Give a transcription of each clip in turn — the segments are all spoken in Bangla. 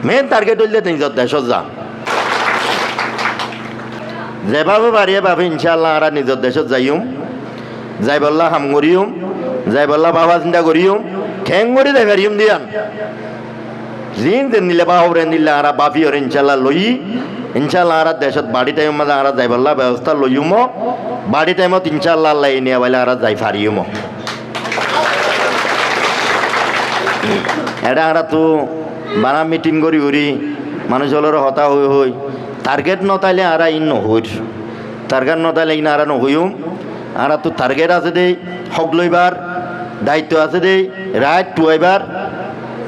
মেন টার্গেট হইলে নিজের দেশত যা যেভাবে পারিয়ে ভাবে ইনশাল্লাহ আর নিজের দেশত যাইম যাই বললা হাম করিম যাই বললা বাবা চিন্তা করিম ঠেং করি দেয় পারিম দিয়ান জিন যে নিলে বাহরে নিলে আর বাপি ওর ইনশাল্লাহ লই ইনশাল্লাহ আর দেশত বাড়ি টাইম মাঝে আর যাই বললা ব্যবস্থা লইম বাড়ি টাইমত ইনশাল্লাহ আল্লাহ নিয়ে বলে আর যাই ফারিম এটা আর তো বানা মিটিং করি উড়ি মানুষ হলের হতা হই হই টার্গেট নতাইলে আর ইন নহইর টার্গেট নতাইলে ইন আর নহইম আর তো টার্গেট আছে দেই হক লইবার দায়িত্ব আছে দেই রাইট টুয়াইবার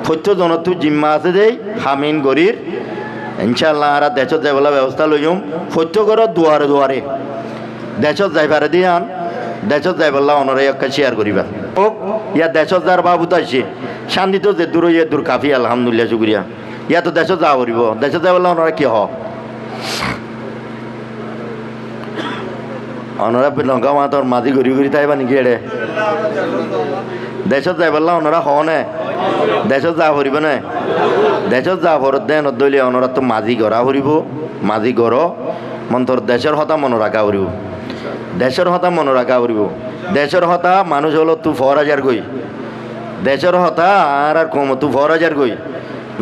প্রত্যেকজনের তো জিম্মা আছে দেই হামিন গরির ইনশাল্লাহ আর দেশত যাইবলা ব্যবস্থা লইম প্রত্যেকের দুয়ারে দুয়ারে দেশত যাইবারে দিয়ান দেশত যাইবলা অনরে একটা শেয়ার করিবা হোক ইয়া দেশত যার বাবুত আছে শান্তি তো যে দূর ইয়ে দূর কাফি আলহামদুলিল্লাহ শুক্রিয়া ইয়া তো দেশত যাওয়া করিব দেশত যাইবলা অনরা কি হ অনরা লঙ্কা মাতর মাঝি ঘুরি ঘুরি তাইবা নাকি এড়ে দেশত যাইবলা অনরা হ নে দেশত যা ফুরিব নে দেশত যা ফরত দেন দলীয় অনরা তো মাঝি গড়া ফুরিব মাঝি গড় মন্তর দেশের হতা মনে রাখা ফুরিব দেশের হতা মনে রাখা ফুরিব দেশের হতা মানুষ হলো তু 4000 গই দেশের হতা আর কম তু 4000 গই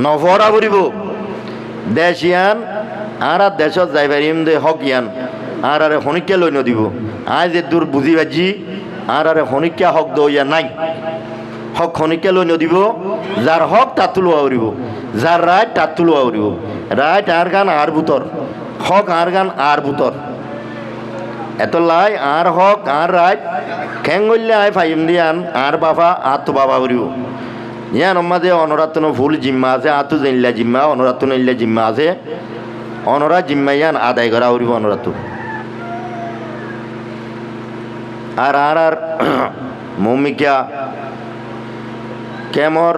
নফরা ফুরিব দেশ ইয়ান আর দেশত যাই পারিম দে হক ইয়ান আর আরে হনিকা লই নদিব আজ যে দূর বুঝি বাজি আর আরে হনিকা হক দইয়া নাই হক হনিকা লই নদিব যার হক তার তুলুয়া উড়িব যার রাইট তার তুলুয়া উড়িব রাইট আর গান আর বুতর হক আর গান আর বুতর এত লাই আর হক আর রাইট খেং গল্লে আয় ফাইম দিয়ান আর বাবা আর তো বাবা উড়িব ইয়ান আমাদের অনরাত্ন ফুল জিম্মা আছে আতু জেনলা জিম্মা অনরাত্ন ইল্লা জিম্মা আছে অনরা জিম্মা ইয়ান আদায় করা উড়িব অনরাত্ন আর আর আর মৌমিকা কেমর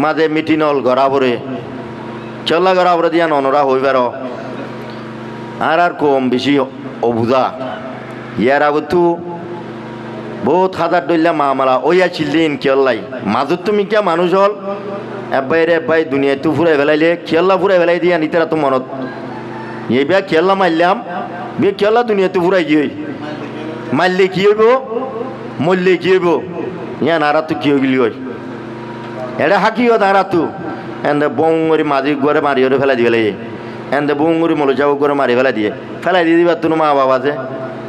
মাঝে মিটিনল গড়াবরে চল্লা গড়াবরে দিয়ান অনরা হইবার আর কম বেশি অবুঝা ইয়ার আগতো বহুত হাজার দইলা মামালা ওইয়া ছিলেন কেল্লাই মাজত তুমি কিয়া মানুষ হল এব্বাই রে এব্বাই দুনিয়ায় তো ফুরাই ফেলাইলে খেলা ফুরাই ফেলাই দিয়া নিতেরা তো মনত এই বিয়া খেলা মারলাম বিয়ে খেলা দুনিয়াতে ফুরাই গিয়ে মারলে কি হইব মরলে কি হইব ইয়া নারা তো কি হইলি হয় এটা হাকিও নারা তো এনে বঙ্গরি মাঝি ঘরে মারি ওরে ফেলাই দিয়ে ফেলাই এনে বঙ্গরি মলো যাবো করে মারি ফেলাই দিয়ে দিবার তো মা বাবা আছে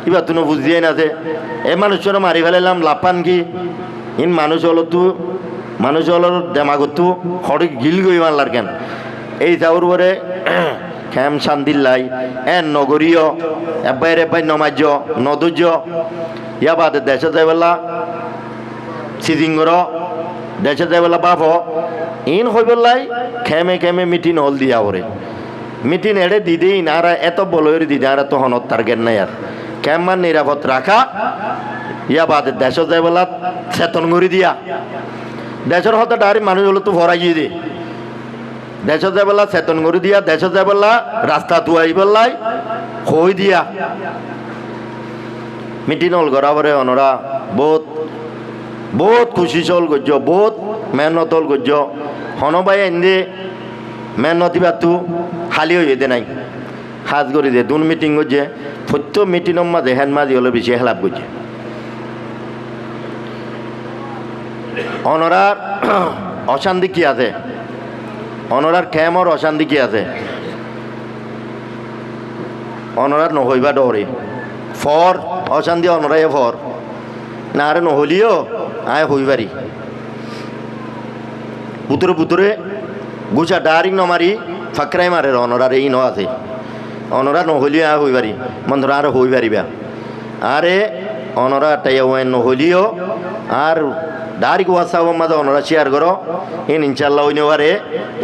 এবার তুমি বুঝিয়ে না যে এই মানুষের মারি ফেলাইলাম লাপান কি ইন মানুষ হলো তো মানুষ হলো দেমাগত তো হরে গিল গই মারলার কেন এই যাওয়ার পরে খেম শান্তিল্লাই এন নগরীয় এব্বাই রেব্বাই নমাজ্য নদুর্য ইয়া বাদে দেশে যাইবেলা সিজিংর দেশে যাইবেলা বাপ ইন হইবেলাই খেমে খেমে মিটিং হল দিয়া ওরে মিটিং এড়ে দিদেই না আর এত বলয়ের দিদে আর তো হনত টার্গেট নাই আর কেমন নিরাপদ রাখা ইয়া বাদে দেশে যাইবেলা চেতন করে দিয়া দেশের হতে ডারি মানুষ হলো তো ভরাই দিয়ে দেশ যাবেলা চেতন করে দিয়া দেশ যাবেলা রাস্তা ধুয়াই বেলাই হই দিয়া মিটিং হল গড়াবরে অনরা বহুত বহুত খুশি চল গজ্য বহুত মেহনত হল গজ্য হনবাই এনে মেহনতি বাতু হালি হয়ে দে নাই সাজ করে দে দুন মিটিং করছে প্রত্যেক মিটিংয়ের মাঝে হেন মাঝি হলে বেশি হেলাপ করছে অনরার অশান্তি কি আছে অনরার খেমর অশান্তি কি আছে অনরার নহইবা ডরে ফর অশান্তি অনরাই ফর না আরে নহলিও আয় হইবারি পুতুরে পুতুরে গুছা ডারিং নমারি ফাকরাই মারে অনরার এই ন আছে অনরা নহলিও আয় হইবারি মন্থরা আর হইবারিবা আরে অনরা তাই নহলিও আর ডারি ওয়াসাব মাঝে অনরা শেয়ার করো ইন ইনশাল্লাহ ওই নেবারে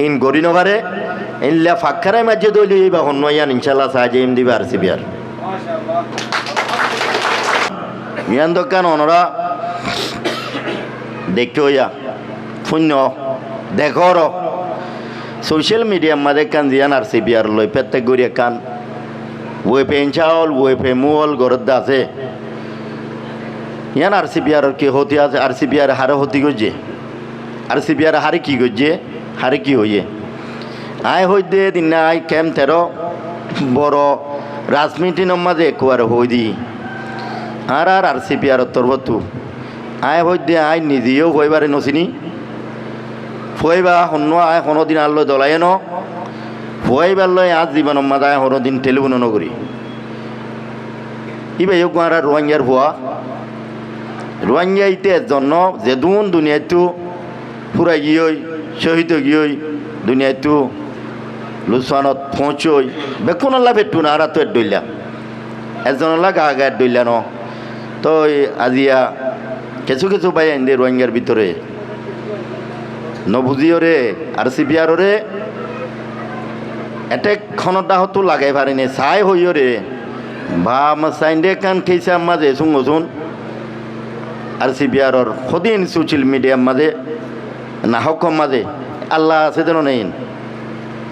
ইন গড়ি নেবারে ইনলা ফাঁকারাই মাঝে দইলি বা অন্য ইয়ান ইনশাল্লাহ সাহায্য এম দিবে আর সিবিআর ইয়ান দোকান অনরা দেখতে হইয়া শূন্য দেখর সোশ্যাল মিডিয়ার মাঝে কান জিয়ান আর সিবিআর লই প্রত্যেক গড়িয়া কান ওয়েপে ইনচাওল ওয়েপে মুল গরদ্দা আছে ইয়ান আর সিবিআর কি হতে আছে আর সিবিআর হারে হতে গজে আর সিবিআর হারে কি গজে হারে কি হইয়ে আয় হইতে দিন আয় কেম তেরো বড় রাজনীতির মাঝে কুয়ার হই দি আর সিপি আর তরবতু আয় হইতে আয় নিজেও হইবারে নচিনি ফুয়াইবা হন্য আয় কোনোদিন আল্লো দলাই ন ফুয়াইবার লয় আজ জীবনের মাঝে আয় কোনোদিন টেলিফোন নগরী ইবাই আর রোহিঙ্গার ভুয়া রোহিঙ্গা ইতে জন্য যে দুনিয়াতো ফুরাই গিয়ে শহীদ গিয়ে দুনিয়াতো লুসানত পৌঁছই বেকুন আল্লাহ পেটু না আর তো এর দইলা এজন আল্লাহ গা গা দইলা ন তো আজিয়া কিছু কিছু পাই আইন দে রোহিঙ্গার ভিতরে নবুজিও রে আর সিপিআর রে এটেক খনটা হতো লাগাই পারিনি চাই হইও রে বা সাইন্ডে কান খেয়েছে মাঝে শুন আর সিপিআর সদিন সোশ্যাল মিডিয়ার মাঝে না হকম মাঝে আল্লাহ আছে যেন নেই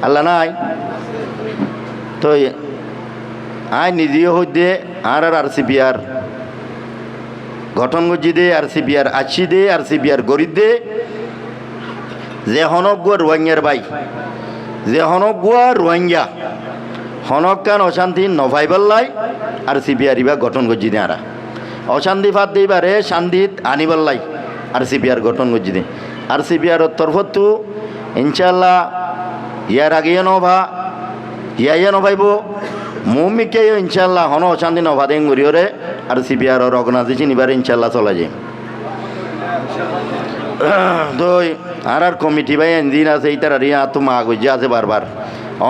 আল্লাহ নাই তো আয় নিজেও হইতে আর সিপিআর গঠন গজি দে আর সিপিআর আছি দে আর সিপিআর গরিব দে যে হনক গুয়া রোহিঙ্গার বাই যে হনক গুয়া রোহিঙ্গা হনক কান অশান্তি নভাইবাল্লাই আর সিপিআর ইবা গঠন গজি দে আরা অশান্তি ফাঁদ দিবারে শান্তিত আনিবাল্লাই আর সিপিআর গঠন গজি দে আর সিপিআর তরফতো ইনশাল্লাহ ইয়ার আগে নভা ইয়ে নভাইব মৌমিকে ইনশাল্লাহ হন অশান্তি নভা দেন গরিয়রে আর সিপিআর অর্গানাইজেশন এবার ইনশাল্লাহ চলা যায় তো আর কমিটি ভাই দিন আছে এই তারা রিয়া তো মা গুজে আছে বারবার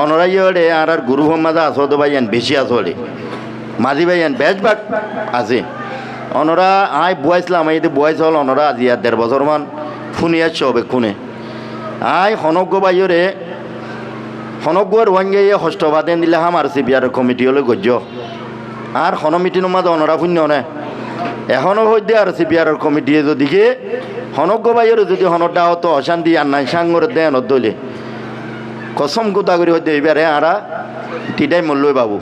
অনরাই ওড়ে আর গুরু মাঝে আসো তো ভাইয়ান বেশি আসলে মাঝি ভাইয়ান বেশ ভাগ আছে অনরা আয় বয়সলাম এই বয়স হল অনরা আজি আর 1.5 বছর মান শুনিয়া চবে খুনে আয় হনজ্ঞ বাইরে হনজ্ঞর ওয়াঙ্গে হস্তবাদেন দিলে হাম আর সিপিআর কমিটি হলে গজ্য আর হন মিটিংর মাঝে অনরা শূন্য নে এখনও হইতে আর সিপিআর কমিটি যদিকে হনজ্ঞ বাইরে যদি হনটা হতো অশান্তি আর নাই সাঙ্গর দেন দলে কসম গোদাগুড়ি হইতে এবারে আরা তিটাই মূল্যই বাবু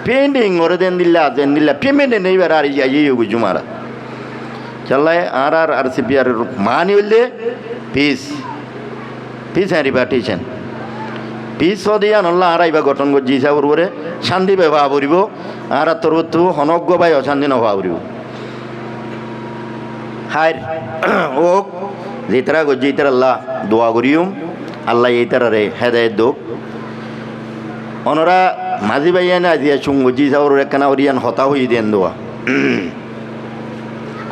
পেন্ডিং ওরে দেন দিল্লা পেমেন্ট নেইবার আর ইয়ে গুজু মারা চাল্লাই আর সিপিআর মানি হইলে পিস হ্যাঁ রিপার্টিশন পিস দিয়া নল্লা আর আইবা গঠন করছি হিসাব করে শান্তি ব্যবহার করিব আর তোর তো হনজ্ঞ বাই অশান্তি নভা করিব হায় ও যেতারা গজ্জি তার আল্লাহ দোয়া করিম আল্লাহ এই তারা রে হেদায়ত দোক অনরা মাঝি বাইয়ান আজিয়া চুং গজ্জি হিসাব একখানা ওরিয়ান হতা হয়ে দেন দোয়া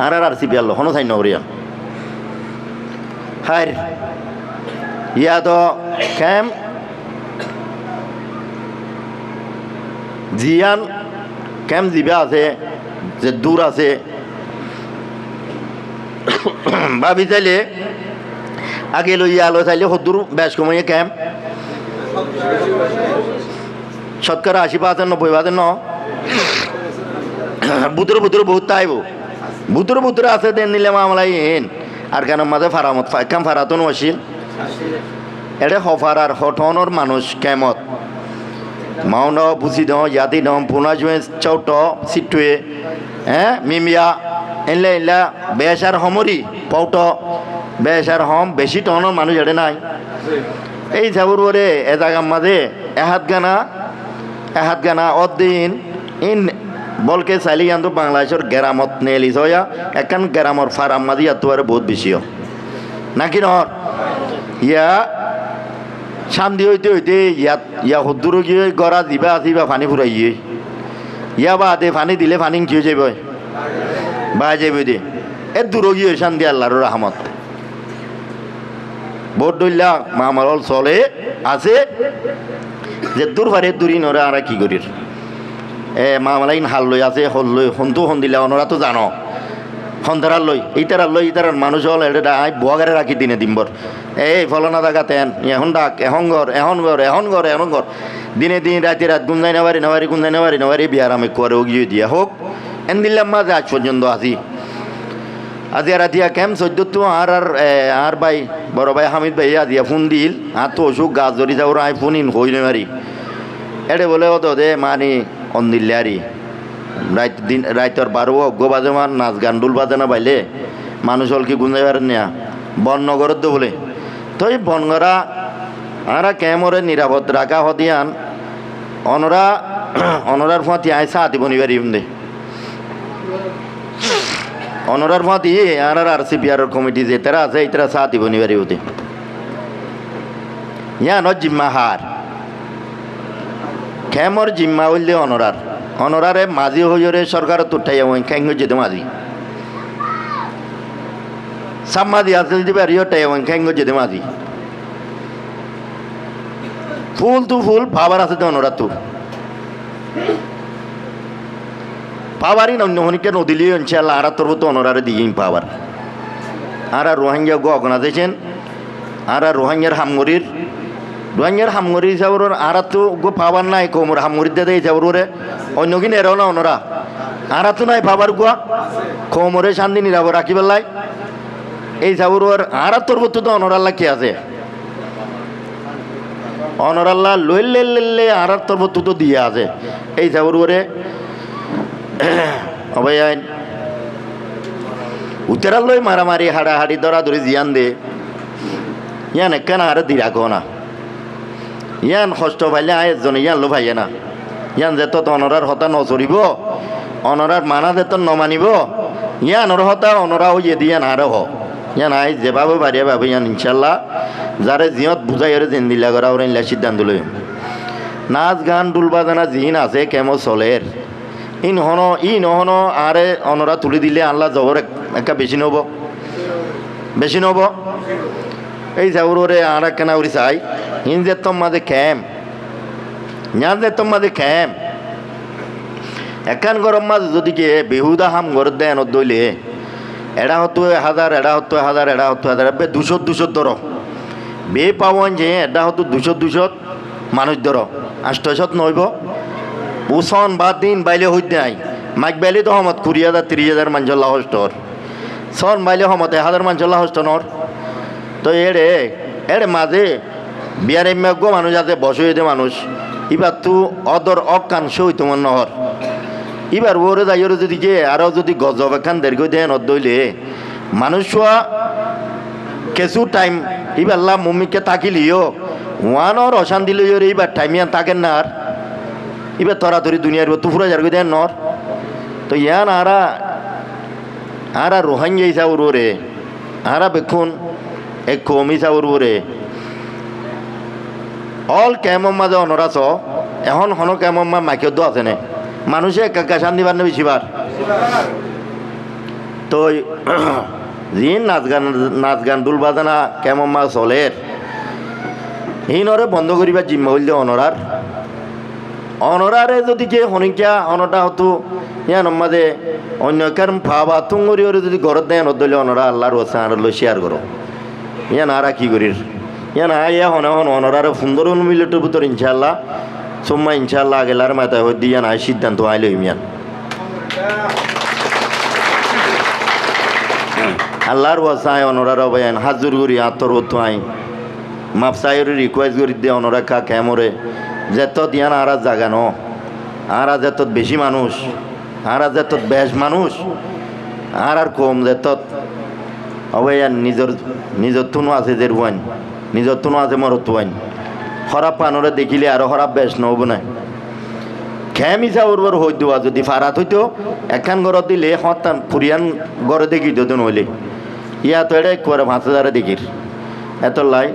আর সিপিআর হন চাই নরিয়ান হায় ইয়া তো ক্যাম জিয়ান ক্যাম জিবা আছে যে দূর আছে ভাবি চাইলে আগে লইয়া আলো চাইলে সদূর বেশ কমাইয়ে ক্যাম 80% 90% ন বুতর বহুত তাইব বুতর আছে দেন নিলে মামলাই হেন আর কেন মাঝে ফারামত কাম ফারাতন আসিল এটা হফার আর হঠনর মানুষ কেমত মাউন বুঝি দম ইয়াতি দম পুনা জুয়ে চৌট সিটুয়ে হ্যাঁ মিমিয়া এনলা বেসার হমরি পৌট বেসার হম বেশি টনর মানুষ এড়ে নাই এই যাবর ওরে এ জায়গার মাঝে এহাত গানা অদিন ইন বলকে চাইলি আনতো বাংলাদেশের গ্রামত নেলিস হইয়া একান গ্রামর ফারাম মাঝি এত বহুত বেশিও নাকি নহর ইয়া শান্তি হইতে ইয়া সদূর গিয়ে গড়া দিবা আসিবা পানি ফুরাই গিয়ে ইয়া বা দে পানি দিলে পানি কি যাব বা যাইব দে এ দূর গিয়ে শান্তি আল্লাহর রহমত বহুত দইলা মামাল চলে আছে যে দূর পারে দূরি নরে আর কি করির মামালাইন হাল লই আছে হল লই হন্তু হন দিলে অনরা তো জানো হন্ধারার লই ইতার মানুষ হল এটা আই বুয়াগারে রাখি দিনে দিনবর এই ফলনা জায়গা তেন এখন ডাক এখন ঘর দিনে দিন রাতে রাত গুঞ্জাই নেবারি বিহার আমি করে গিয়ে দিয়া হোক এন দিল্লাম মাঝে আজ পর্যন্ত আজি রাতিয়া কেম 14 আর ভাই বড় ভাই হামিদ ভাই আজিয়া ফোন দিল আর তো অসুখ গাছ ধরি যাও আই ফোন ইন হই নেবারি এডে বলে অত দে মানি অন দিল্লে আরি রাইতর 12 বাজে মান নাচ গান ডুল বাজে না বাইলে মানুষ হল কি গুঞ্জাই পারেন না বননগরত তো বলে তো এই বনগরা আরা ক্যামরে নিরাপদ রাখা হদিয়ান অনরার ফাঁতি আয় সাথী বনিবারি দে অনরার ফাঁতি আর সিপিআর কমিটি যে তারা আছে এই তারা সাথী বনিবারি হতে ইয়ান জিম্মা হার ক্যামর জিম্মা হইলে অনরারে মাঝি হইরে সরকার তুটাই খ্যাং যেতে মাঝি সাম্মাদি আসল দিবে আর ইয়টাই খ্যাং যেতে মাঝি ফুল তু ফুল পাবার আছে তো অনরা তু পাবারই অন্য হনিকে নদিলি ইনশাল্লাহ আর তোর তো অনরারে দিয়ে পাবার আর রোহিঙ্গা গো অগনাইজেশন আর রোহিঙ্গার হামগরির হিসাবর আর তো গো পাবার নাই কোমর হামগরির দে হিসাবরে অন্য কি নেরাও না অনরা আর তো নাই পাবার গোয়া কোমরে শান্তি নিরাব রাখি পেলাই এই হিসাবর আর তোর তো অনরাল্লা কি আছে অনরাল্লাহ লইলে আর তোর তো দিয়ে আছে এই হিসাবরে অবাই আইন উত্তরালয় মারামারি হাড়াহাড়ি ধরাধরি জিয়ান দে ইয়ান একখান আর দি রাখো না ইয়ান কষ্ট পাইলে আয়ের ইয়ান লো ভাইয়ে না ইয়ান যেত অনরার হতা নচরিব অনরার মানা যেত নমানিব ইয়ানর হতা অনরা হইয়ে দিয়ান আর হ ইয়ান আই যেভাবে বাড়িয়ে ভাবে ইয়ান ইনশাল্লাহ যারে জিয়ত বুঝাই ওরে জিন্দিলা করা ওরা ইনলা সিদ্ধান্ত লই নাচ গান ডুল বাজানা জিন আছে কেমো চলের ই নহন আরে অনরা তুলি দিলে আল্লাহ জবর একটা বেশি নব এই যাবরে আর একখানা উড়ি চাই ইন যে তোর মাঝে ক্যাম ইয়ান যে তোর মাঝে ক্যাম একান গরম মাঝে যদি কে বেহুদা হাম ঘর দেন দইলে এড়া হতো 1000 এড়া হতো 1000 এড়া হতো 1000 বে 200 ধর বে পাওয়ান যে এড়া হতো 200 মানুষ ধর 800 নইব উসন বা দিন বাইলে হইতে নাই মাইক বাইলে তো হমত 20,000 30,000 মানুষের লাহস্টর সন বাইলে হমত 1000 মানুষের লাহস্টনর তো এড়ে মাঝে বিয়ার এমগ মানুষ আছে বসে মানুষ এবার তু অদর অকাংশ হইতো মন নহর এবার ওরে যাইরে যদি যে আরও যদি গজব এখান দীর্ঘ দেন অদইলে মানুষ কিছু টাইম এবার লা মম্মিকে তাকিলিও ওয়ানর অশান্তি লইরে এবার টাইমিয়ান তাকেন না এবার তরাতরি দুনিয়ার তুফুরা যার দেন নর তো ইয়ান আরা রোহিঙ্গা হিসাব রে আরা বেক্ষণ এক কম হিসাব রে অল কেমন মাঝে অনরাছ এখন হন কেমন মা মাইকেও আছে নে মানুষে একা শান্তি বান্নে বেশিবার তো যিন নাচ গান দুল বাজানা কেমন মা চলের হিনরে বন্ধ করিবার জিম্মা হইলে অনরারে যদি যে হনিকা অনটা হতো ইয়ান মাঝে অন্য কারণ ভাবা তুঙ্গরি যদি ঘরত দেয় নদলে অনরা আল্লাহর ওসা আর লো শেয়ার করো ইয়ান আরা কি করির ইয়ান আয়া হন অনরারে সুন্দর মিলিটের ভিতর ইনশাল্লাহ সোম্মা ইনশাল্লাহ আগেলার মাথায় হই দিয়ে আয় সিদ্ধান্ত আইলে মিয়ান আল্লাহর ওয়াসায় অনরার অবয়ান হাজুর করি আত্মর হতো আই মাপসাইয়ের রিকোয়েস্ট করি দিয়ে অনরা খা ক্যামরে যেত দিয়ান আরা জাগানো আরা যেত বেশি মানুষ আরা যেত বেশ মানুষ আর কম যেত অবয়ান নিজর তুনো আছে যে রুয়ান নিজর তুনো আছে মরত ওয়াইন খরাব পানরে দেখিলে আরো খরাব বেশ নহব না খেমিসা উর্বর হই দেওয়া যদি ফারাত হইতো একখান ঘরত দিলে হতান ফুরিয়ান ঘরে দেখি তো নইলে ইয়া তো এটা করে 5,000 দেখির এত লাই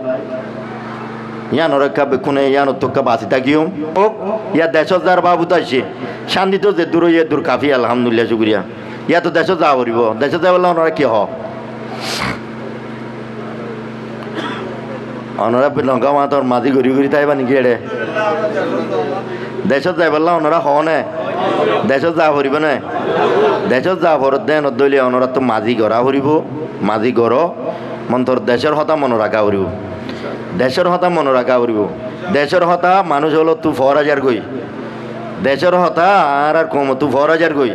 ইয়ান রক্ষা বেকুনে ইয়ান তোকা বাঁচি থাকিও ও ইয়া 10,000 বাবু তো আসে শান্তি তো যে দূর ইয়ে দূর কাফি আলহামদুলিল্লাহ শুক্রিয়া ইয়া তো 10,000 যাওয়া করিব 10,000 যাওয়া ওনারা কি হ ওনারা লঙ্কা মাতর মাঝি ঘুরি তাইবা নাকি এড়ে দেশত যাই বললাম ওনারা হনে দেশত যা ফুরিব না দেশত যা ফরত দেন দইলে ওনারা তো মাঝি গড়া ফুরিব মাঝি গড় মন্তর দেশের হতা মনে রাখা ফুরিব দেশের হতা মনে রাখা ফুরিব দেশের হতা মানুষ হলো তু 4,000 গই দেশের হতা আর কম তু 4,000 গই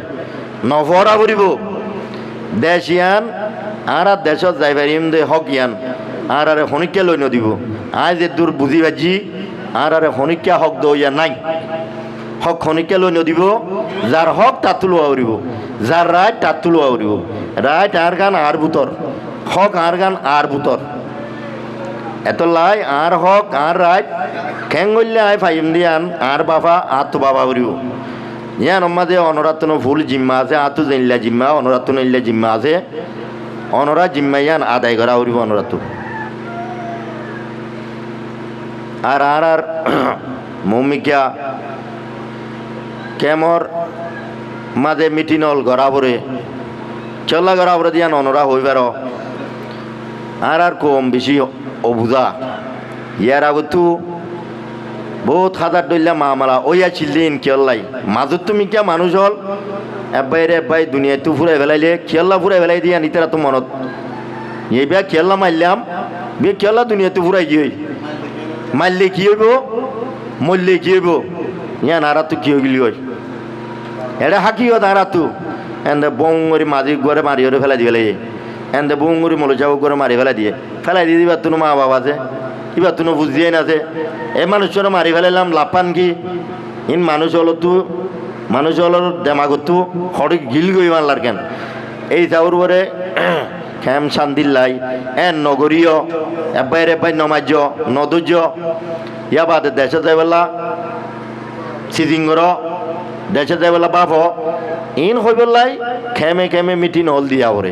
নফরা ফুরিব দেশ ইয়ান আর দেশত যাই পারিম দে হক ইয়ান আর হনিকা লই নদিব আজ যে দূর বুঝি বাজি আর হনিকা হক দইয়া নাই হক হনিকা লই নদিব যার হক তাত তুলোয়া উড়িব যার রাইট তাত তুলোয়া উড়িব রাইট আর গান আর বুতর হক আর গান আর বুতর এত লাই আর হক আর রাইট খেং করলে আয় ফাইম দিয়ান আর বাবা আর তো বাবা করিব ইয়ান আমাদের অনরাত্ন ফুল জিম্মা আছে আতু জেনলা জিম্মা অনরাত্ন ইল্লা জিম্মা আছে অনরা জিম্মা ইয়ান আদায় করা করিব অনরাত্ন আর আর আর মমিকা কেমর মাঝে মিটিনল গড়াবরে চল্লা গড়াবরে দিয়ান অনরা হইবার আর কম বেশি অবুঝা ইয়ার আগতো বহুত হাজার ডল্লা মামালা ওইয়া ছিলেন কেল্লাই মাজত তুমি কিয়া মানুষ হল এব্বাই রে এব্বাই দুনিয়া তু ফুরাই ফেলাইলে খেয়াল্লা ফুরাই ফেলাই দিয়া নিতারা তো মনত এইবার খেয়াল্লা মারলাম বে খেয়াল্লা দুনিয়া তু ফুরাই কি হই মারলে কি হইব মরলে কি হইব ইয়া নারা তো কি হইলি হয় এটা হাকি হত আর তু এন্দে বঙ্গরি মাঝি ঘরে মারি ওরে ফেলাই দিয়ে ফেলাই এন্দে বঙ্গরি মলো যাও করে মারি ফেলাই দিয়ে দিবার তুনো মা বাবা আছে এবার তুনো বুঝিয়ে না আছে এই মানুষরা মারি ফেলাইলাম লাপান কি ইন মানুষ হলো তু মানুষ হলো দেমাগত তু হরে গিল গই মারলার কেন এই চাউর পরে খেম শান্তিল্লাই এন নগরীয় এব্বাই এব্বাই নমাজ্য নদুর্য ইয়া বাদে দেশে যাই বেলা সিজিঙ্গর দেশে যাই বেলা বাপ ইন হই বেলাই খেমে খেমে মিটিন হল দিয়া ওরে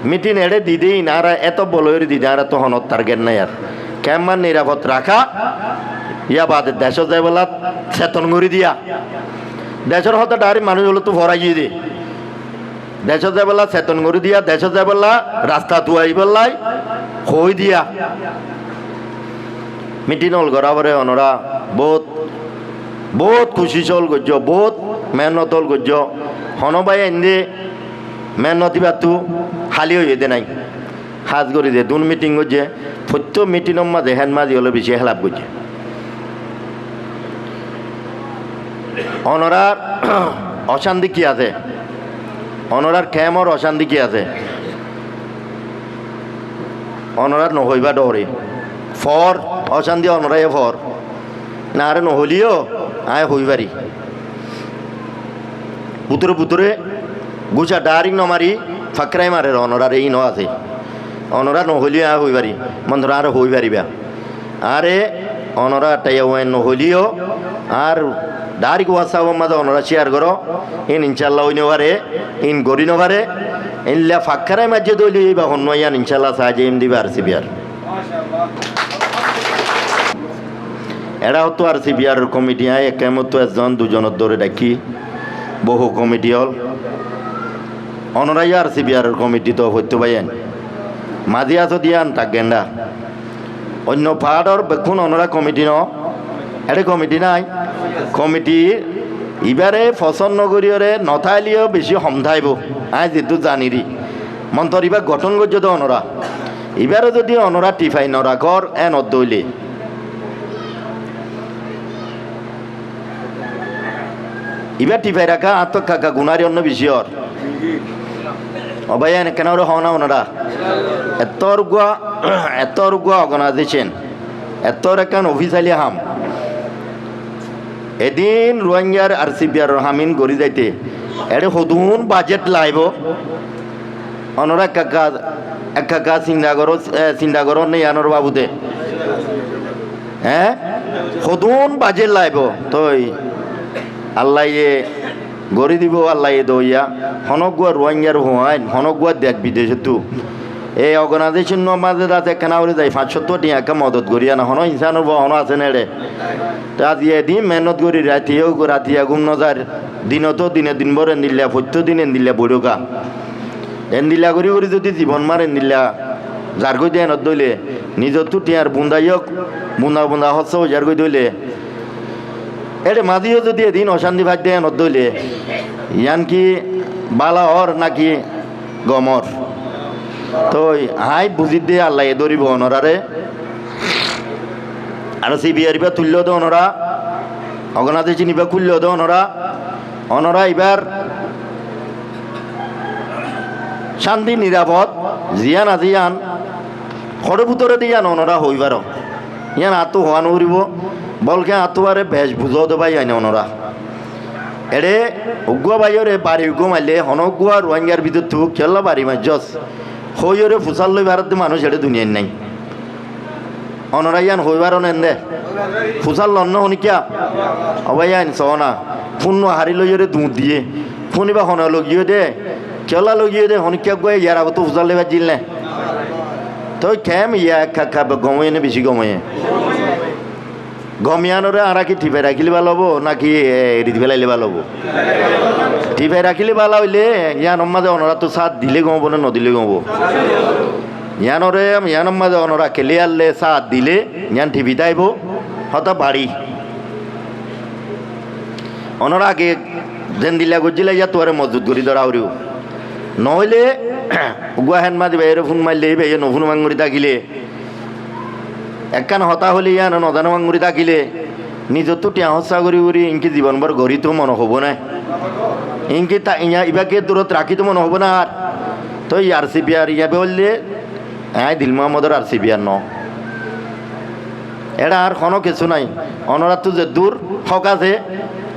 মিটিন এড়ে দিদেই না আর এত বলয়ের দিদে আর তো হনত টার্গেট নাই আর কেমন নিরাপদ রাখা ইয়া বাদে দেশ যাই বেলা চেতন করে দিয়া দেশের হতে ডাইরেক্ট মানুষ হলো তো ভরাই দিয়ে দেশ যাই বেলা চেতন করে দিয়া দেশ যাই বেলা রাস্তা ধুয়াই বেলাই হই দিয়া মিটিনল গড়াবরে অনরা বহুত বহুত খুশি চল গজ্য বহুত মেহনত হল গজ্য হনবাই এনে মেহনতি বাতু খালি হয়ে দে নাই সাজ করে দে দুন মিটিং করছে প্রত্যেক মিটিংয়ের মাঝে হ্যান মাঝি হলে বেশি হেলাপ করছে অনরার অশান্তি কি আছে অনরার খেমর অশান্তি কি আছে অনরার নহইবা ডরে ফর অশান্তি অনরাই ফর না আরে নহলিও আয় হইবারি পুতুরে পুতুরে গুছা ডারিং নমারি ফাকরাই মারে অনরার এই ন আছে অনরা নহলিও আয় হইবারি মন্ত্র আর হইবারিবা আরে অনরা টাইয়া নহলিও আর ডারিক ওয়াসাব মাঝে অনরা শেয়ার করো ইন ইনশাল্লাহ ওই নেবারে ইন গড়ি নেবারে ইনলা ফাকরাই মাঝে দইলি বা হন্যান ইনশাল্লাহ সাহায্য এম দিবে আর সিবিআর এরা হতো আর সিবিআর কমিটি আয় কেমত একজন দুজনের দরে ডাকি বহু কমিটি হল অনরাই আর সিবিআর কমিটি তো হইতে পাইন মাঝি আছো দিয়ান তাক গেন্দা অন্য পাহাড়র বেক্ষণ অনরা কমিটি ন এটা কমিটি নাই কমিটি এবারে পছন্দ করিয়রে নথাইলিও বেশি সমধাইব আয় যেহেতু জানিরি মন্তর এবার গঠন করছে তো অনরা এবারে যদি অনরা টিফাই নরা কর এন অদ্দইলে এবার টিফাই রাখা আত্মকাকা গুণারি অন্য বিষয়র অবাই কেন হওয়া ওনারা এত রুগুয়া অর্গানাইজেশন এত একান অফিসালি হাম এদিন রোহিঙ্গার আর সিবিআর হামিন গড়ি যাইতে এর সদুন বাজেট লাইব অনরা একা চিন্তা করো নেই আনর বাবুতে হ্যাঁ সদুন বাজেট লাইব তই আল্লাহ গড়ি দিব আল্লাহ দইয়া হনগুয়া রোহিঙ্গার হওয়াইন হনগুয়া দেশ বিদেশে তো এই অর্গানাইজেশন মাঝে রাতে কেনা করে যায় 570 টাকা মদত করিয়া না হন ইনসানোর বহন আছে নেড়ে তা দিয়ে দিন মেহনত করি রাতিয়া ঘুম নজার দিনতো দিন ভর এন্দিল্লা প্রত্যেক দিন এন্দিল্লা বড়কা এন্দিল্লা করি করি যদি জীবন মার এন্দিল্লা যার কই দেয় নদলে নিজর তো টিয়ার বুন্দাইক বুন্দা হচ্ছে যার কই দইলে এটা মাঝিও যদি এদিন অশান্তি ভাগ দেয় নদলে ইয়ান কি বালা হর নাকি গমর তো হাই বুঝি দিয়ে আল্লাহ এ ধরিব অনরারে আর সিবিআর বা তুললেও দে অনরা অর্গানাইজেশন এবার খুললেও দে অনরা এবার শান্তি নিরাপদ জিয়ান আজিয়ান ঘরের ভিতরে দিয়ান অনরা হইবার ইয়ান আতো হওয়া নরিব বলকে আতোয়ারে বেশ বুঝাও দেবাই আইনে অনরা এড়ে উগুয়া বাইরে বাড়ি উগো মারলে হনগুয়া রোহিঙ্গার ভিতর তো খেলা বাড়ি মারজস হইরে ফুসাল লই ভারত মানুষ এড়ে দুনিয়ার নাই অনরাইয়ান হইবার নেন দে ফুসাল লন্ন হনিকিয়া অবাইয়ান সনা ফোন হারি লইরে দুধ দিয়ে ফোনিবা হন লগিয়ে দে কেলা লগিয়ে দে হনিকিয়া গয়ে ইয়ার আগত ফুসাল লেবার জিল নে তো কেম ইয়া খা গময়ে নে বেশি গময়ে গমিয়ানরে আর কি টিপে রাখিলে ভালো হবো নাকি এড়ি ফেলাইলে ভালো হবো টিপে রাখিলে ভালো হইলে ইয়ান মাঝে অনরা তো সাথ দিলে গমবো না নদিলে গমবো ইয়ান মাঝে অনরা খেলে আনলে সাথ দিলে ইয়ান টিভি দাইব হতা বাড়ি অনরা আগে যেন দিলা গজিলে ইয়া তোরে মজুত করি ধরা উড়িও নহলে গুয়াহেন মাঝে বেয়ের ফোন মারলে বেয়ে নফুন মাঙ্গুরি থাকিলে একখান হতা হলে ইয়ান নদান মাঙ্গুরি থাকিলে নিজের তো টিয়া হসা করি উড়ি ইনকি জীবনভর গড়ি তো মনে হব না ইনকি তা ইয়া ইবাকে দূরত রাখি তো মনে হব না আর তো আর সি বিয়ার ইয়া বললে হ্যাঁ দিল মোহাম্মদের আর সি বিয়ার ন এটা আর কোনো কিছু নাই অনরাত তো যে দূর হক আছে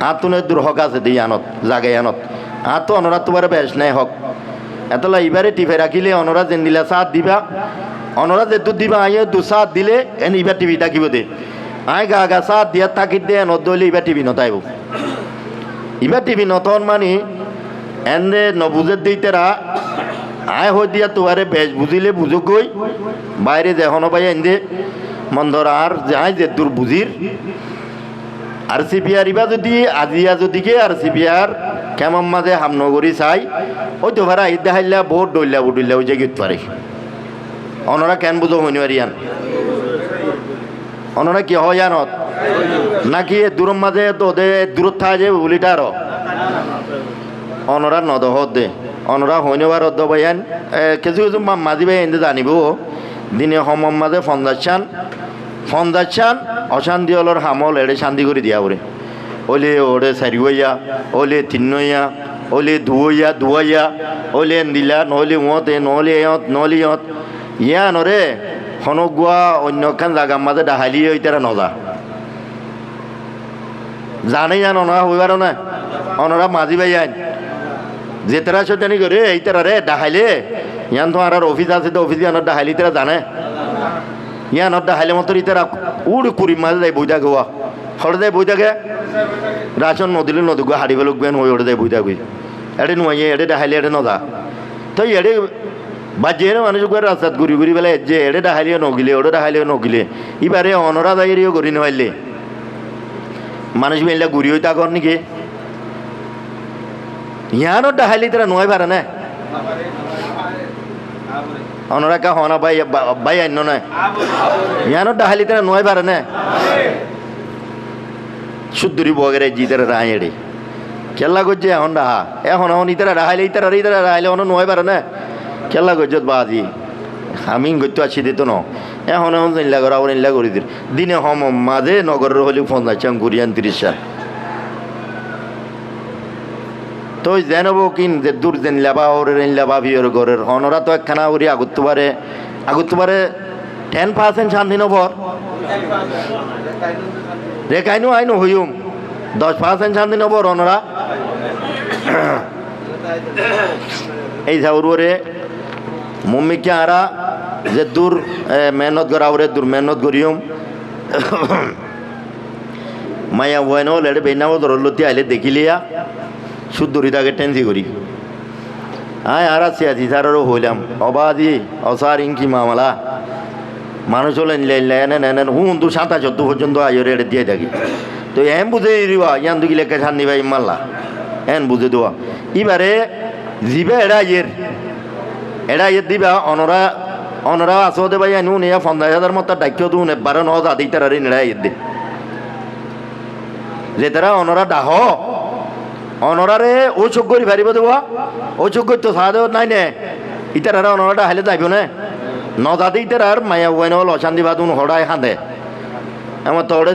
আর তো দূর হক আছে দি আনত জাগে আনত আর তো অনরাত তো বারে বেশ নাই হক এতলা ইবারে টিভে রাখিলে অনরা যেন দিলা সাথ দিবা অনরা যে দুধ দিবা আইয়ে দু সাথ দিলে এন ইবার টিভি থাকিব দে আই গা গা সাথ দিয়া থাকি দে নদলে ইবার টিভি নতাইব ইবার টিভি নতন মানে এনে নবুজের দিতেরা আয় হই দিয়া তোয়ারে বেশ বুঝিলে বুঝুক গই বাইরে যেখন পাই এনে মন্দর আর যাই যে দূর বুঝির আর সি বিয়ার ইবা যদি আজিয়া যদিকে আর সি বিয়ার কেমন মাঝে হামনগরী চাই ওই তো ভাড়া ঈদ দেখাইলা বহুত ডইলা বুডইলা ওই যে গীত পারে অনরা কেন বুঝো হইনি আরিয়ান অনরা কি হয় জানত নাকি দূর মাঝে তো দে দূরত থাকে যে বুলিটা আর অনরা নদ দে অনরা হইনবার অদ্দ বাইয়ান কিছু কিছু মাঝি ভাই এনে জানিব দিনে হম মাঝে ফন্দাচ্ছান অশান্তি হলর হামল এড়ে শান্তি করে দিয়া ওরে ওলে ওরে সারিয়া ওলে তিন্নইয়া ওলে দুয়াইয়া ওলে দিলা নহলে মতে নহলে ইয়ত ইয়া নরে হনগুয়া অন্যখান জাগার মাঝে ডাহালি ওইতারা নজা জানে জান অনরা হইবার না অনরা মাঝি ভাই আইন যে তারা সত্যানি করে এই তারা রে ডাহাইলে ইয়ান তো আর অফিস আছে তো অফিস ইয়ানোর ডাহাইলি তারা জানে ইয়ানোর ডাহাইলে মতো ইতারা উড় কুড়ি মাঝে যায় বই থাকে হরে যায় বই থাকে রাশন নদীলে নদী গো হাড়ি বেলুক বেন হয়ে ওড়ে যায় বই থাকে এড়ে নুয়ে এড়ে ডাহাইলে এড়ে নজা তো এড়ে বাজে মানুষ রাস্তাত ঘুরি ঘুরি বেলা যে এড়ে ডাহাইলিও নগিলে ওড়ে ডাহাইলিও নগিলে এবারে অনরা যাইরিও ঘুরি নহাইলে মানুষ মিললে ঘুরি হইতা কর নাকি ইয়ানোর ডাহাইলি তারা নয় পারে না অনরা কা হনা বাই আন্য নয় ইয়ানোর ডাহাইলি তারা নয় পারে না শুদ্ধরি বগেরে জি তারা রায় এড়ে কেল্লা করছে এখন ডাহা এখন ইতারা ডাহাইলে ইতারা ডাহাইলে অন নয় পারে না কেল্লা করছত বাজি আমি গত্য আছি দিত ন এখন নিল্লা করা নিল্লা করে দিন দিনে হম মাঝে নগরের হলে ফোন যাচ্ছে ঘুরিয়ান 30 সাল তো জানবো কিন যে দূর যেন লেবা ওর লেবা ভিওর ঘরের অনরা তো একখানা করি আগত পারে 10% শান্তি নবর রেখাইনো আইনো হইম 10% শান্তি নবর অনরা এই যাওরে মম্মিকে আরা যে দূর মেহনত করা ওরে দূর মেহনত করিম মায়া ওয়াইন লেড়ে বেনাও ধরলতি আইলে দেখিলিয়া শুদ্ধরি তাকে টেন্সি করি আয় আর আছি আছি স্যারেরও হইলাম অবাদি অসার ইনকি মামলা মানুষ হলে নেন হুন তু 27 পর্যন্ত আইরে এড়ে দিয়ে থাকি তো এম বুঝে দিবা ইয়ান দুকি লেখা ছাড়নি ভাই মাল্লা এন বুঝে দেওয়া এবারে জিবে এড়া ইয়ের দিবা অনরা আসতে ভাই নুন ইয়া 50,000 মতো ডাক্য তুন 12,000 আদি তারা নেড়া ইয়ের দে যে তারা অনরা ডাহ অনরারে ও চোখ করি ভারিব দেব ও চোখ করি তো সাদে নাই নে ইতারা অনরাটা হাইলে যাইব না নজাতে ইতার মায়া ওয়াইন হল অশান্তি বাদুন হড়াই হাঁদে আমার তো ওড়ে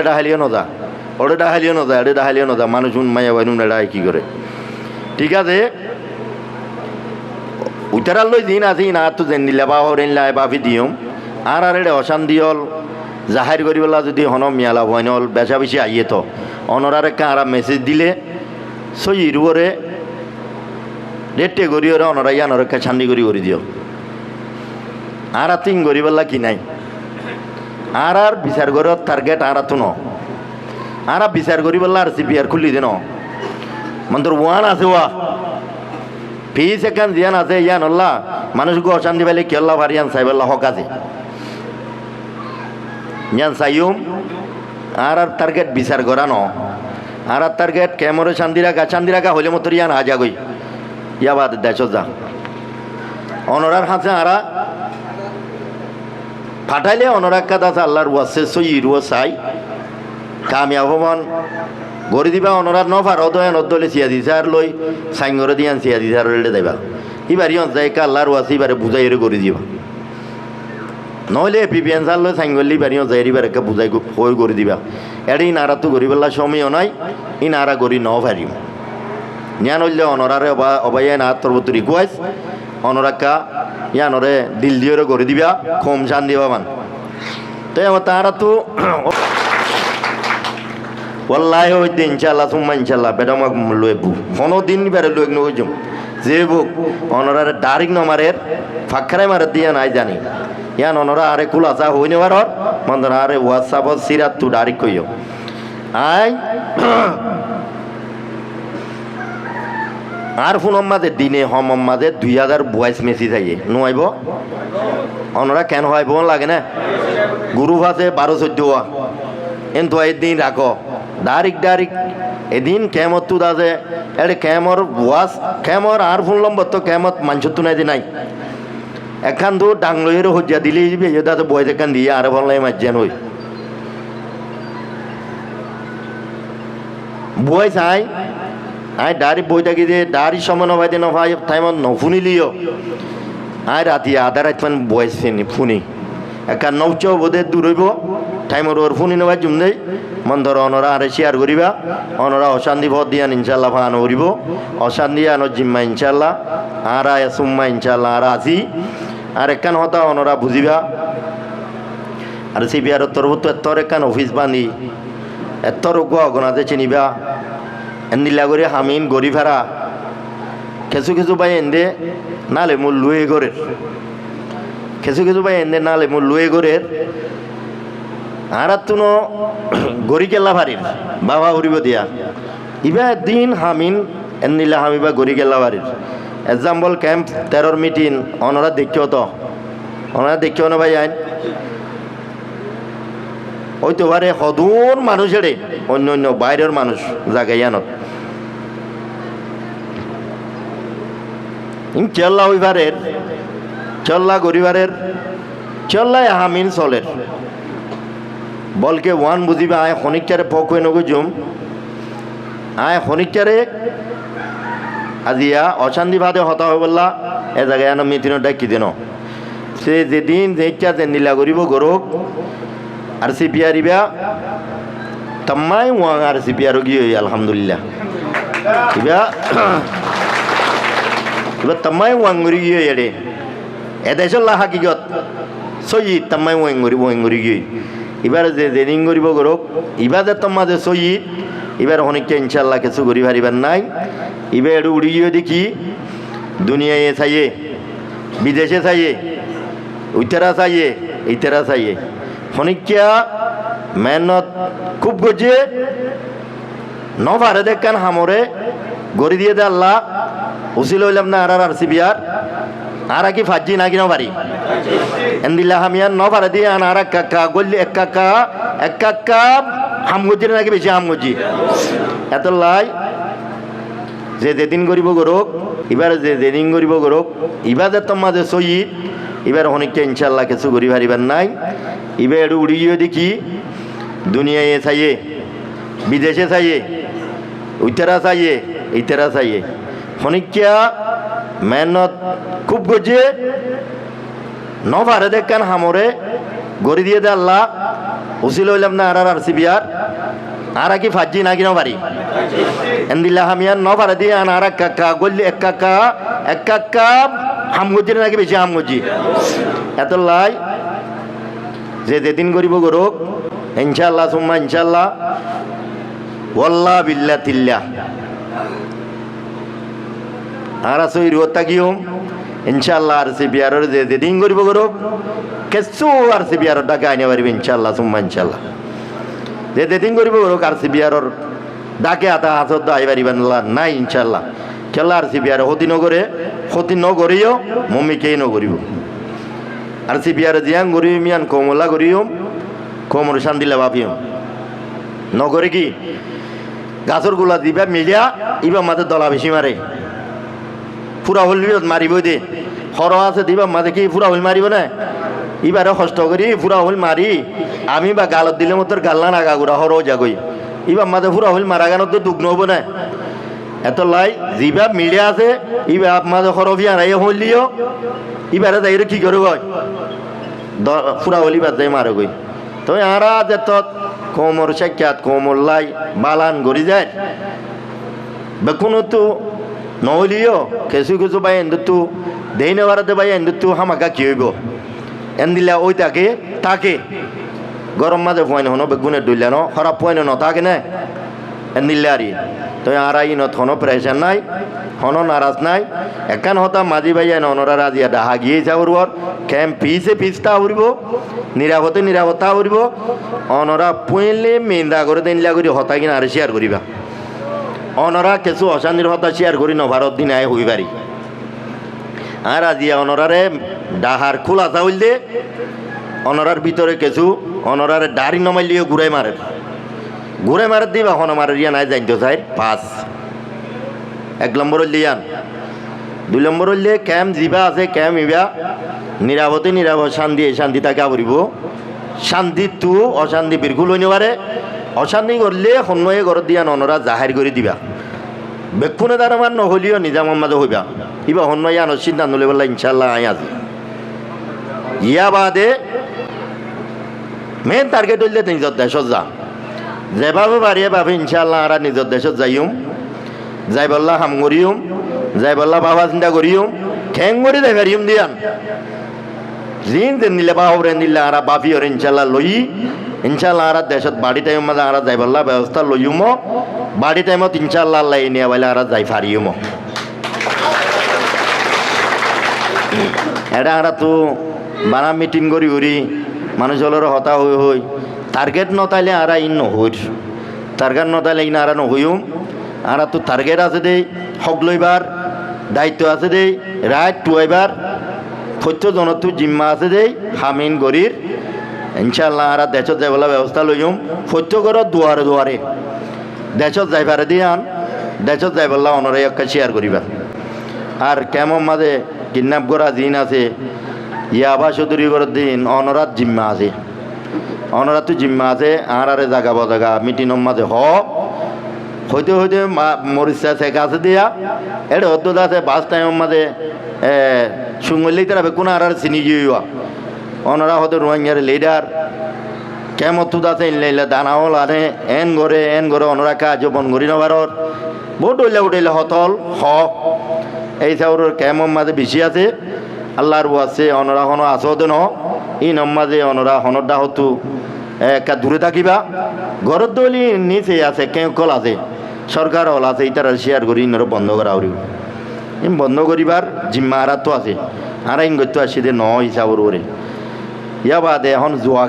এটা হাইলিও নজা ওড়ে ডাহাইলিও নজা এড়ে ডাহাইলিও নজা মানুষ মায়া ওয়াইনুন এড়াই কি করে ঠিক আছে উতারাল লই দিন আছে না তো যেন দিলে বা হরেন লাই বাফি দিম আর এড়ে অশান্তি হল জাহির করিবেলা যদি হন মিয়ালা ওয়াইন হল বেচা বেশি আইয়ে তো অনরারে কারা মেসেজ দিলে সই ইরুরে রেটে গড়িওরে অনরা ইয়ানরক্ষা ছান্দি করি দিও আর তিন গরিবেলা কি নাই আর বিচার করে টার্গেট আর তো ন আর বিচার করি বললা আর সিপিআর খুলি দিন মন্তর ওয়ান আছে ওয়া ফিস এখান জিয়ান আছে ইয়ান আল্লাহ মানুষকে অশান্তি পাইলে কেল্লা ভারিয়ান সাইবাল্লাহ হক আছে ইয়ান সাইম আর টার্গেট বিচার করা ন আর টার্গেট ক্যামরে শান্তি রাখা হইলে মতো ইয়ান হাজা গই ইয়া বাদ দেশ যা অনরার হাতে আরা ফাটাইলে অনরার কাজ আছে আল্লাহর ওয়াসে সইর ও চাই কামিয়াব হমান গড়ি দিবা অনরার নফার অদয়ান অদলে চিয়া দিছে আর লই সাইঙ্গরে দিয়ান চিয়া দিছে আর রেলে দেবা ইবারি যাই আল্লাহর ওয়াসে এবারে বুঝাই করে দিবা নহলে এপিপিএনসার লই সাইঙ্গলি বাড়ি যাই এবার একটা বুঝাই হয়ে করে দিবা এড়ি নারা তো গড়ি বেলা সময়ও নাই ই নারা গড়ি ন পারিম জ্ঞান হইলে অনরারে অবাইয়া না তোর বতু রিকোয়েস্ট অনরাক্কা ইয়ানরে দিল দিয়ে করে দিবা কম শান দিবা মান তো তারা তো ওল্লাহ হইতে ইনশাল্লাহ সুম্মা ইনশাল্লাহ বেটা মাক লইবু কোনো দিন বেড়ে লইক নইজুম যে বুক অনরারে ডাইরেক্ট নমারের ফাঁকরাই মারে দিয়া নাই জানি ইয়ান অনরা আরে কুলাচা হই নেবার মন্দর আরে হোয়াটসঅ্যাপ সিরাত তু ডাইরেক্ট কইও আই আর ফোন মাঝে দিনে হম মাঝে 2000 ভয়েস মেসেজ আইয়ে নইব অনরা কেন হয় বোন লাগে না গ্রুপ আছে 12-14 কিন্তু একদিন রাখো ডাইরেক্ট এদিন কেমত তু দাজে এড়ে কেমর ভয়েস কেমর আর ফোন নম্বর তো কেমত মানুষ তো নাই নাই এখান তো ডাংলইয়ের হজ্জা দিলেই যাবে যে দাদা বয়স এখান দিয়ে আর বললাই মাঝেন হই বয়স আই ডাইরেক্ট বই থাকি যে ডাইরেক্ট সময় নভাই দে নভাই টাইমত নফুনিলিও আই রাতি আধা রাত মান বয়স ফুনি একা নৌচ বোধে দূর হইব টাইমর ওর ফুনি নভাই জুম দেই মন ধর অনরা আরে শেয়ার করিবা অনরা অশান্তি ভর দিয়ান ইনশাল্লাহ ফান করিব অশান্তি আনো জিম্মা ইনশাল্লাহ আর সুম্মা ইনশাল্লাহ আর আসি আর একান হতা অনরা বুঝিবা আর সিবিআর তরফতো এতর একান অফিস বান্ধি এতর অগনাতে চিনিবা এন্দিলা করে হামিন গড়ি ফেরা কিছু ভাই এন্দে নালে মোর লুয়ে গড়ের কিছু ভাই এন্দে নালে মোর লুয়ে গড়ের আর তুন গড়ি কেলা ভারির বাবা উড়িব দিয়া ইবা দিন হামিন এন্দিলা হামিবা গড়ি কেলা ভারির এক্সাম্পল ক্যাম্প 13 মিটিং অনরা দেখিও তো অনরা দেখিও না ভাই আইন ওই তো বারে সদূর মানুষেরে অন্য বাইরের মানুষ জায়গায় ইয়ানত চেল্লা ওইবারের চেল্লা গরিবারের চেল্লাই হামিন চলের বলকে ওয়ান বুঝিবা আয় খনিকটারে পক হয়ে নগুজুম আয় খনিকটারে আজিয়া অশান্তি ভাদে হতা হয়ে বললা এ জায়গায় আনো মিথিনো ডাকি দিন সে যেদিন যে ইচ্ছা যে নীলা করিব গরুক আর সিপিআর ইবা তাম্মাই ওয়াং আর সিপিআর গিয়ে আলহামদুলিল্লাহ ইবা তাম্মাই ওয়াং গরি গিয়ে এড়ে এদেশল্লা হাকিগত সৈয়দ তাম্মাই ওয়াং গরি গিয়ে এবার যে জেনিং করিব গরুক ইবা যে তোমা যে সৈয়দ এবার অনেকটা ইনশাল্লাহ কিছু করি পারিবার নাই এবার একটু উড়ি গিয়ে দেখি দুনিয়ায় চাইয়ে বিদেশে চাইয়ে ওইতারা চাইয়ে এইতারা চাইয়ে অনেকটা মেহনত খুব গজিয়ে নভারে দেখান হামরে গড়ি দিয়ে দে আল্লাহ উচিল হইলাম না আর সিবিআর আর কি ফাজি নাকি নভারি এন্দিল্লা হামিয়ান নভারে দিয়ে আর এক কাকা গল্লি এক কাকা হামগুজির নাকি বেশি হামগুজি এত লাই যে যেদিন করিব গরুক এবার যে যেদিন করিব গরুক এবার যে তোমার যে সৈয়দ এবার অনেকটা ইনশাল্লাহ কিছু করি পারিবার নাই এবার একটু উড়ি গিয়ে দেখি দুনিয়ায় চাইয়ে বিদেশে চাইয়ে ওইতারা চাইয়ে এইতারা চাইয়ে অনেকটা মেহনত খুব গজিয়ে নভারে দেখান হামরে গড়ি দিয়ে দে আল্লাহ উচিল হইলাম না আর সিবিআর আর কি ফাজি নাকি নভারি এন্দিল্লা হামিয়ান নভারে দিয়ে আর এক কাকা গল্লি এক কাকা হামগুজির নাকি বেশি হামগুজি এত লাই যে যেদিন করিব গরুক ইনশাল্লাহ সুম্মা ইনশাল্লাহ ওয়াল্লাহ বিল্লাহ তিল্লাহ আর আসো ইরুয়াত তাকিও ইনশাল্লাহ আর সি বিয়ারের যে যেদিন করিব করুক কিছু আর সি বিয়ারের ডাকে আইনে পারিব ইনশাল্লাহ সুম্মা ইনশাল্লাহ যে যেদিন করিব করুক আর সি বিয়ারের ডাকে আতা হাতত আই পারিবেন নাই ইনশাল্লাহ খেলা আর সি বিয়ারে ক্ষতি নকরিও মম্মিকেই নকরিব আর সি বিয়ারে জিয়াং করিও মিয়ান কমলা করিও কমর শান্তিলে ভাবিও নগরে কি গাছর গুলা দিবা মিলিয়া ইবা মাঝে দলা বেশি মারে ফুরা হল মারিব দে হর আছে দিবা মাঝে কি ফুরা হল মারিব না এবারে কষ্ট করি ফুরা হল মারি আমি বা গালত দিলে মতো গাল্লা নাগা গুড়া হরও যাগই এবার মাঝে ফুরা হল মারা গানত তো দুগ্ন হবো না এত লাই জিবা মিলিয়া আছে ইবা মাঝে হরফি আনাই হলিও এবারে যাই কি করে গয় ফুরা হলি বাদ যাই মারে গই তো আরা যে তত কোমর সাক্ষাৎ কোমর লাই বালান গড়ি যায় বেকুনো তো নহলিও কিছু কিছু বাই এন্দু দেই নেবারতে বাই এন্দু হামাকা কি হইব এন দিলা ওই তাকে গরম মাঝে পয়ন হনো বেগুনে ডুইলা ন খারাপ পয়ন ন থাকে না এন দিলে আরি তো আর আই নত হনো প্রেশার নাই হনো নারাজ নাই একান হতা মাঝি ভাইয়া ননরা রাজিয়া ডাহা গিয়ে যাওয়ার ক্যাম্প পিসটা উড়ব নিরাপত্তা উড়ব অনরা পুইলে মেন্দা করে দিনলা করি হতা কিনা আর শেয়ার করিবা অনরা কিছু অশান্তির হতা শেয়ার করি নভারত দিন আয় হই পারি আর আজিয়া অনরারে ডাহার খোলা চাউল দে অনরার ভিতরে কিছু অনরারে দাড়ি নমাইলিও ঘুরাই মারে দিবা হন মারে রিয়া নাই জানতো চাই 5 1 নম্বর লিয়ান 2 নম্বর হইলে ক্যাম্প জিবা আছে ক্যাম্প ইবা নিরাপদে শান্তি তাকে আবরিব শান্তি তু অশান্তি বিরকুল হইতে পারে অশান্তি করলে সন্ময়ে ঘরত দিয়া ননরা জাহির করে দিবা বেক্ষণে তার আমার নহলিও নিজামৰ মাজে হইবা ইবা সন্ময়ে আনৰ সিদ্ধান্ত লৈ পেলাই ইনশাল্লাহ আই আজি ইয়া বাদে মেইন টার্গেট হইলে নিজর দেশত যা যেভাবে পারিয়ে ভাবে ইনশাল্লাহ আর নিজর দেশত যাই বললা হাম করিম যাই বললা বাবা চিন্তা করিম ঠেং করে যাই পারিম দিয়ান জিন দিলে বাহরে নিলে আর বাপি ওর ইনশাল্লাহ ইনশাল্লাহ আর দেশত বাড়ি টাইম মাঝে আর যাই বললা ব্যবস্থা লইম বাড়ি টাইমত ইনশাল্লাহ আল্লাহ নিয়ে বলে আর যাই ফারিম এটা আর তো বানা মিটিং করি মানুষের হতা হই টার্গেট নতাইলে আর ইন নহইর টার্গেট নতাইলে ইন আর নহইম আর তো টার্গেট আছে দেই হক লইবার দায়িত্ব আছে দেই রাইট টুয়াইবার প্রত্যজনতো জিম্মা আছে দেই হামিন গরির ইনশাল্লাহ আর দেশত যাইবলা ব্যবস্থা লইম প্রত্যেকর দুয়ারে দেশত যাইবারে দিয়ান দেশত যাইবলা অনরে একটা শেয়ার করিবা আর কেমন মাঝে কিডন্যাপ করা দিন আছে ইয়াবা চৌধুরী করার দিন অনরাত জিম্মা আছে অনরাত জিম্মা আছে আরে জাগা মিটিংর মাঝে হইতে মরিচা শেখা আছে দিয়া এটা হতো আছে 5 টাইমের মাঝে সুঙ্গলেই তারা কোন আর চিনি গিয়া অনরা হতে রোহিঙ্গার লিডার কেমন তুদ আছে ইনলাইলা দানাওল আনে এন ঘরে অনরা কাজ বন করি নবারত বহুত উঠলে হতল এই চাউরের কেমন মাঝে বেশি আছে আল্লাহর আছে অনরা হনো আসতে ন ই নমাজে অনরা হনরদা হতু একা দূরে থাকিবা ঘরত দলি নিচে আছে কেঁকল আছে সরকার হল আছে ইতারা শেয়ার করি ইনর বন্ধ করা উড়িব বন্ধ করিবার জিম্মা আর তো আছে আর ইন করতে আসি দে ন হিসাবর ওরে ইয়া বাদে এখন জুয়া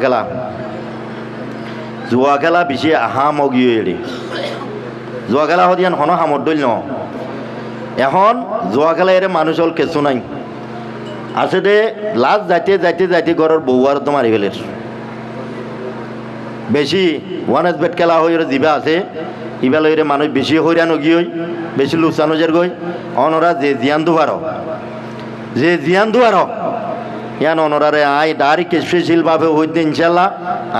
খেলা বেশি হাম অগিয়ে এড়ে জুয়া খেলা হদিয়ান হন হামর দল ন এখন জুয়া খেলা এর মানুষ হল কেঁচু নাই আছে দে লাস্ট যাইতে ঘরের বউ আর তো মারি ফেলে বেশি ওয়ান বেট খেলা হয়ে জিবা আছে ইবাল মানুষ বেশি হইরান গিয়ে বেশি লুচানো জের গই অনরা যে জিয়ান দুয়ার ইয়ান অনরারে আই ডাইরেক্ট স্পেশালভাবে হইতে ইনশাল্লাহ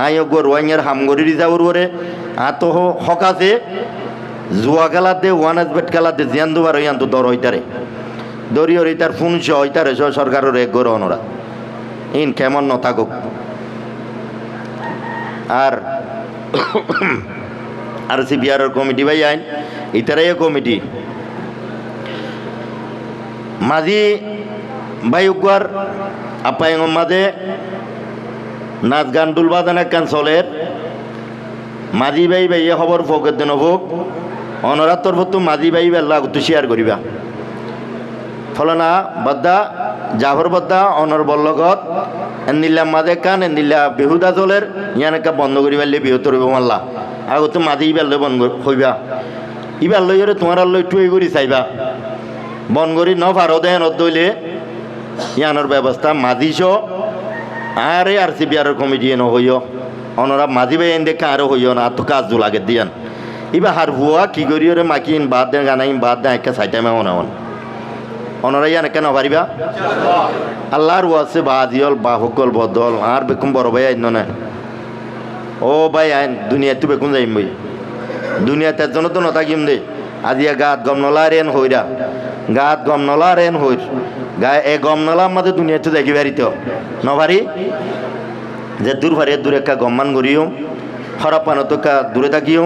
আই রোহিঙ্গার হামগরি যাওয়ার ওরে আত হক আছে জুয়া খেলাতে ওয়ান বেট খেলাতে জিয়ান দুবার ইয়ান তো দর হইতারে দরিয়র ইতার ফুনস হইতারে সরকারের এক গর অনরা ইন কেমন ন থাকুক আর সি বিহারের কমিটি ভাই আইন ইতারাই কমিটি মাঝি ভাই উগার আপায়ং মাঝে নাচ গান দুল বাজান এক চলের মাঝি ভাই খবর ফোকের দেন হোক অনরার তরফ তো মাঝি ভাই বেলা শেয়ার করিবা ফলনা বাদ্দা জাফর বদ্দা অনর বল্লগত এনিল্লা মাঝে কান এনিল্লা বেহুদা চলের ইয়ানকা বন্ধ করি পারলে বিহত রইব মাল্লা আগত মাঝে ইবার লই বন্ধ হইবা ইবার লই তোমার লই টুই করি চাইবা বন করি ন ভারত দেন দইলে ইয়ানোর ব্যবস্থা মাঝিস আরে আর সি বিআর কমিটি এনে হইও অনরা মাঝি ভাই এনে কারো হইও না তো কাজ লাগে দিয়ান ইবা হার হুয়া কি করি ওরে মাকিন বাদ দেন গানাইন বাদ দেন একটা সাইটামে অনাওন অনরা ইয়ান কেন পারিবা আল্লাহর ওয়াসে বাদিয়ল বাহুকল বদল আর বেকুম বড় ভাই আইন না ও ভাই আইন দুনিয়াতে বেকুম যাইম বই দুনিয়াতে জন্য তো নথাকিম দে আজিয়া গাত গম নলা রেন হইরা গাত গম নলা রেন হইর গায়ে এ গম নলা আমাদের দুনিয়াতে দেখি বাড়িতে নভারি যে দূর ভারি দূরে একটা গম্মান করিও হরাপানো তো কা দূরে থাকিও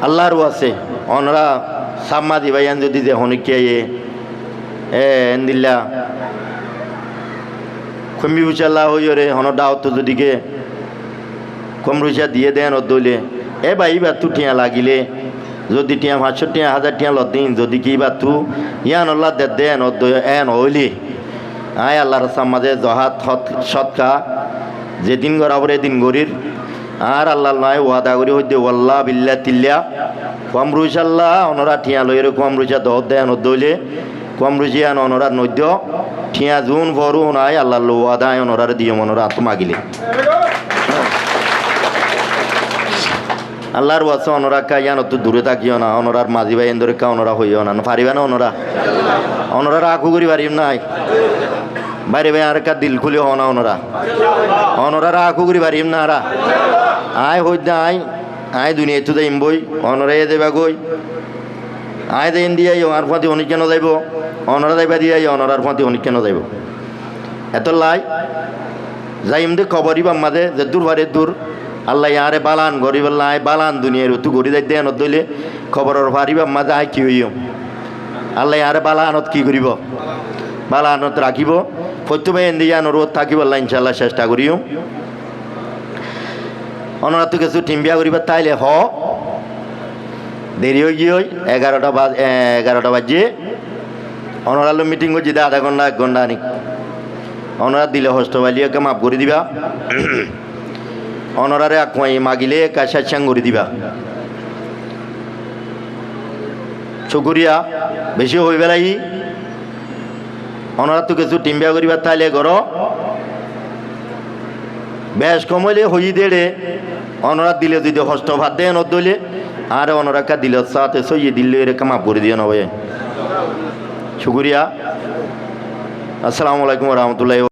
আল্লাহর আছে অনরা সাম্মা দিবাইয়ান যদি যে হনিকে দিল্লা কমি বুঝাল্লা হইরে হন দাওত যদিকে কম রুচা দিয়ে দেন দইলে এ ভাই বা তু টিয়া লাগিলে যদি টিয়া 500 টিয়া 1000 টিয়া লদিন যদি কি বা তু ইয়ান আল্লাহ দেন এন হইলি আয় আল্লাহর সামাজে জহাত সৎকা যেদিন গড়াবর এদিন গরির আর আল্লাহ নয় ওয়াদা করি হইতে ওয়াল্লাহ বিল্লা তিল্লা কম রুচাল্লাহ অনরা টিয়া লইরে কম রুচা দহ দেন দইলে কম রুচিয়ান অনরা নদ্য ঠিয়া জুন ভরু নাই আল্লাহ ওয়াদা অনরার দিয়ে মনরা আত্ম মাগিলে আল্লাহর ওয়াসে অনরা কাইয়ান অত দূরে থাকিও না অনরার মাঝি ভাই এন্দরে কা অনরা হইও না পারিবা না অনরা রাখু করি পারিম নাই বাইরে ভাই আর কা দিল খুলে হও না অনরা রাখু করি পারিম না আরা আয় হইতে আয় দুনিয়া তো যাইম বই অনরা এ দেবা গই আয় দেন দিয়াই আর ফাঁতি অনেক কেন যাইব অনরা যাইবা দিয়াই অনরার ফাঁতি অনেক কেন যাইব এত লাই যাইম দে খবরই বাম্মাদে যে দূর ভারে দূর আল্লাহ ইয়ারে বালান গরিব আল্লাহ বালান দুনিয়ার তু গড়ি যাই দেন দইলে খবরের ভারিবা মাঝে আয় কি হইও আল্লাহ ইয়ারে বালানত কি করিব বালানত রাখিব প্রত্যেক এন্দিয়ান রোদ থাকিব আল্লাহ ইনশাল্লাহ চেষ্টা করিও অনরা তো কিছু টিম্বিয়া করিবা তাইলে দেরি হয়ে গিয়ে 11টা বাজে অনরালো মিটিং করছি দে আধা ঘন্টা 1 ঘন্টা আনি অনরা দিলে হস্ত বালিয়াকে মাফ করে দিবা অনরারে আকুয়াই মাগিলে কাশাচ্ছাং করে দিবা চকুরিয়া বেশি হয়ে বেলাই অনরা তো কিছু টিম্বিয়া করিবা তাইলে ঘর বেশ কমলে হই দেড়ে অনরা দিলে যদি হস্ত ভাত দেয় নদলে আর অনরাকা দিলে সাথে সইয়ে দিলে এরকম মাফ করে দিয়ে নবে শুকুরিয়া আসসালামু আলাইকুম রহমতুল্লাহ।